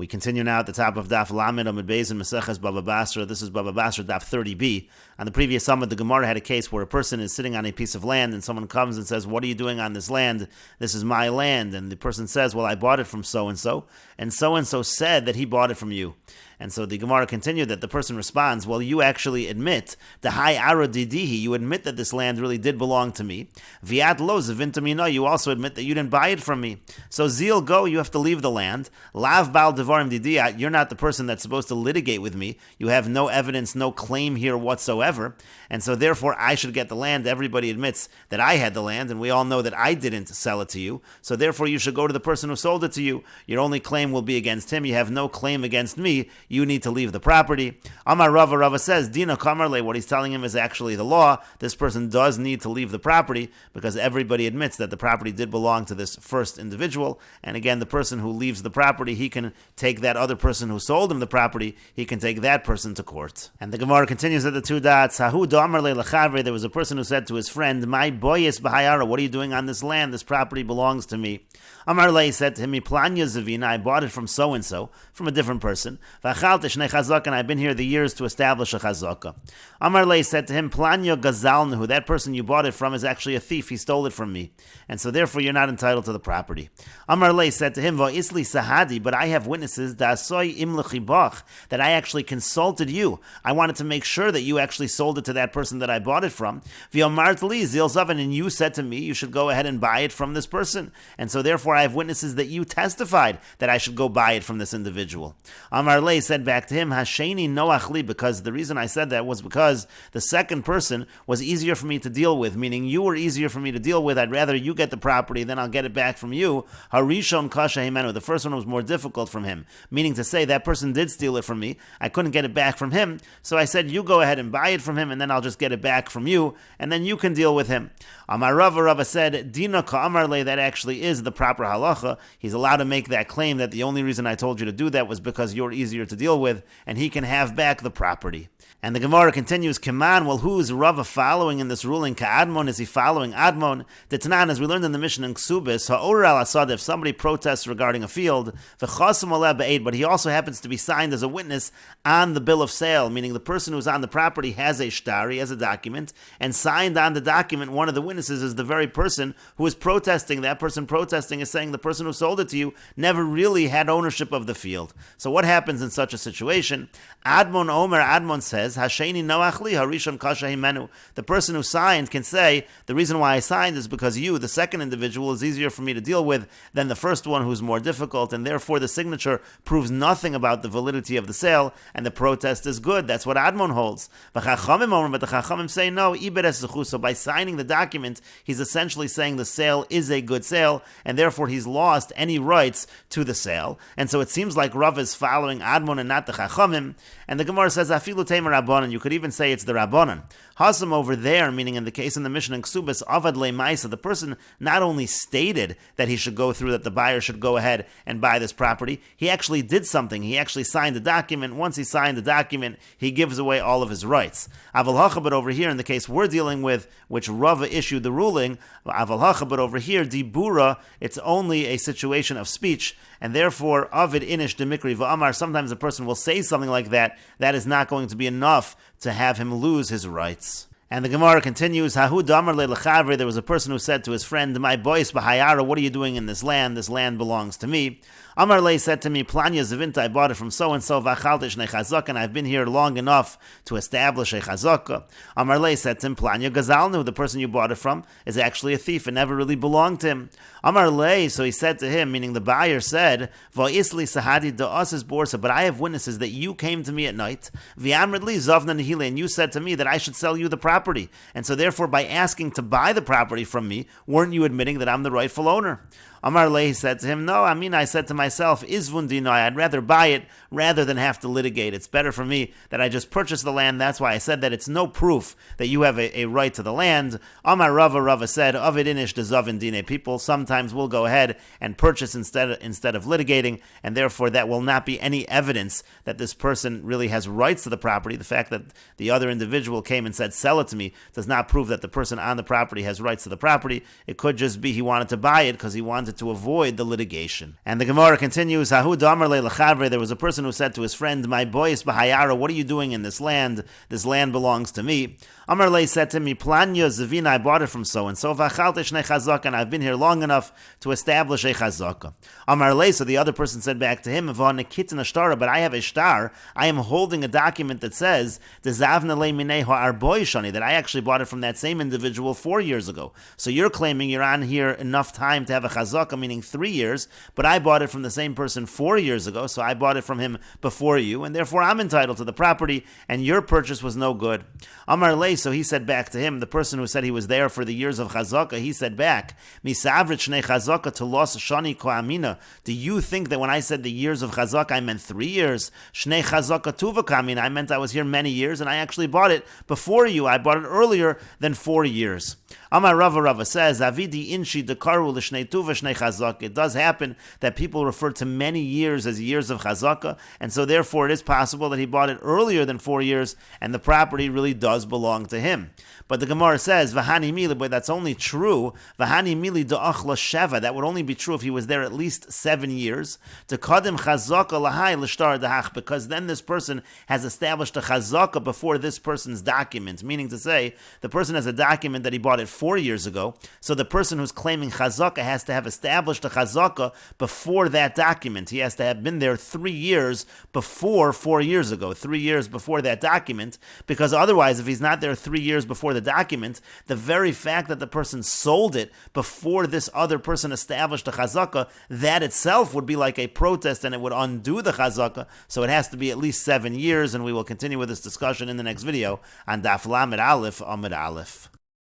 We continue now at the top of Daf Lamed Amud Beis in Meseches Bava Basra. This is Bava Basra Daf 30b. On the previous summit, the Gemara had a case where a person is sitting on a piece of land and someone comes and says, "What are you doing on this land? This is my land." And the person says, "Well, I bought it from so-and-so said that he bought it from you." And so the Gemara continued that the person responds, "Well, you actually admit, the high ara didihi, you admit that this land really did belong to me. Viat lo zavintamina, you also admit that you didn't buy it from me. So zil go, you have to leave the land. Lav bal devarim didiyat, you're not the person that's supposed to litigate with me. You have no evidence, no claim here whatsoever. And so therefore I should get the land. Everybody admits that I had the land, and we all know that I didn't sell it to you. So therefore you should go to the person who sold it to you. Your only claim will be against him. You have no claim against me. You need to leave the property." Amar Rava says, Dina Kamarle, what he's telling him is actually the law. This person does need to leave the property because everybody admits that the property did belong to this first individual. And again, the person who leaves the property, he can take that other person who sold him the property, he can take that person to court. And the Gemara continues at the two dots. Hahu Damarle Lachavre, there was a person who said to his friend, "My boyis bahayara, what are you doing on this land? This property belongs to me." Amar Le said to him, "Planya Zavina, I bought it from so-and-so, from a different person. And I've been here the years to establish a chazaka." Amar Le said to him, "Planya Gazalnahu, that person you bought it from is actually a thief. He stole it from me, and so therefore you're not entitled to the property." Amar Le said to him, "Va'isli Sahadi, but I have witnesses that I actually consulted you. I wanted to make sure that you actually sold it to that person that I bought it from. V'amart li zilzavan, and you said to me you should go ahead and buy it from this person, and so therefore I have witnesses that you testified that I should go buy it from this individual." Amar Le said back to him, "Hasheni noach li," because the reason I said that was because the second person was easier for me to deal with, meaning you were easier for me to deal with. I'd rather you get the property, then I'll get it back from you. Harishon kasha himenu, the first one was more difficult from him, meaning to say that person did steal it from me. I couldn't get it back from him, so I said you go ahead and buy it from him, and then I'll just get it back from you, and then you can deal with him." Amar Rava said, "Dina ka amar le," that actually is the proper halacha. He's allowed to make that claim that the only reason I told you to do that was because you're easier to deal with, and he can have back the property. And the Gemara continues, Kaman, well, who is Rava following in this ruling? Ka'admon, is he following Admon? The Tanan, as we learned in the Mishnah in Ksubis, Ha'or al-Asad, if somebody protests regarding a field, V'chasam aleh ba'ed, but he also happens to be signed as a witness on the bill of sale, meaning the person who's on the property has a shtari, has a document, and signed on the document, one of the witnesses is the very person who is protesting. That person protesting is saying the person who sold it to you never really had ownership of the field. So what happens in such a situation? Admon says, Hasheni noach li harishon kasha himenu. The person who signed can say, the reason why I signed is because you, the second individual, is easier for me to deal with than the first one who's more difficult, and therefore the signature proves nothing about the validity of the sale, and the protest is good. That's what Admon holds. But the Chachamim say, no, iberes zechu. So by signing the document, he's essentially saying the sale is a good sale, and therefore he's lost any rights to the sale. And so it seems like Rav is following Admon and not the Chachamim. And the Gemara says, Afilu Tamer Rabbanan. You could even say it's the Rabbanan. Hasam over there, meaning in the case in the Mishnah in Ksubis, Avad Le Maisa, the person not only stated that he should go through, that the buyer should go ahead and buy this property, he actually did something. He actually signed the document. Once he signed the document, he gives away all of his rights. Aval Hacha, but over here in the case we're dealing with, which Rava issued the ruling, Aval Hacha, but over here, Dibura, it's only a situation of speech, and therefore, Avid Inish Demikri Va'amar, sometimes a person will say something like that, that is not going to be enough to have him lose his rights. And the Gemara continues, Hahu Damar Le Lechavre, there was a person who said to his friend, "My boys Bahayara, what are you doing in this land? This land belongs to me." Amar Le said to me, Planya Zavinta, I bought it from so-and-so, Vachaltish Nechazak, and I've been here long enough to establish a chazaka. Amar Le said to him, Planya Gazalnu, the person you bought it from is actually a thief and never really belonged to him. Amar Le, so he said to him, meaning the buyer said, Va'isli Sahadi Da'as Borsa, but I have witnesses that you came to me at night, V'amrid Li Zavna Nihile, and you said to me that I should sell you the property. And so therefore, by asking to buy the property from me, weren't you admitting that I'm the rightful owner? Amar Le said to him, no, I said to myself, Izvun Dinai, I'd rather buy it rather than have to litigate. It's better for me that I just purchase the land. That's why I said that it's no proof that you have a right to the land. Amar Rava said, Avid Inish de Zavin Dine. People sometimes will go ahead and purchase instead of litigating, and therefore that will not be any evidence that this person really has rights to the property. The fact that the other individual came and said, sell it to me, does not prove that the person on the property has rights to the property. It could just be he wanted to buy it because he wanted wanted to avoid the litigation. And the Gemara continues, Hahu damar le l'chavre, there was a person who said to his friend, my boys b'hayara, what are you doing in this land? This land belongs to me. Amar le said to me, Planya Zavina, I bought it from so-and-so, v'achalte shnei chazaka, and I've been here long enough to establish a chazaka. Amar le, so the other person said back to him, V'anekitin ashtara, but I have a shtar, I am holding a document that says, Dezavna le minei ha'arboy shani, that I actually bought it from that same individual 4 years ago. So you're claiming you're on here enough time to have a chazaka, meaning 3 years, but I bought it from the same person 4 years ago, so I bought it from him before you, and therefore I'm entitled to the property, and your purchase was no good. Amar le, so he said back to him, the person who said he was there for the years of chazaka, he said back, Misavrit shnei chazaka to los shani ko'amina. Do you think that when I said the years of chazaka, I meant 3 years? Shnei chazaka tuva kamina, I meant I was here many years, and I actually bought it before you. I bought it earlier than 4 years. Amar Rava says, Avidi inshi dekaru l'shnei tuva shnei chazaka. It does happen that people refer to many years as years of chazaka, and so therefore it is possible that he bought it earlier than 4 years, and the property really does belong to him. But the Gemara says, Vahani mili, but that's only true. Vahani mili da'achla sheva. That would only be true if he was there at least 7 years. To kadim chazaka lahai l'shtar dahach, because then this person has established a chazaka before this person's document. Meaning to say, the person has a document that he bought it 4 years ago. So the person who's claiming chazaka has to have established a chazaka before that document. He has to have been there 3 years before 4 years ago. 3 years before that document. Because otherwise, if he's not there 3 years before the document, the very fact that the person sold it before this other person established a chazaka, that itself would be like a protest and it would undo the chazaka. So it has to be at least 7 years, and we will continue with this discussion in the next video on Daf Lamed Aleph Amud Aleph.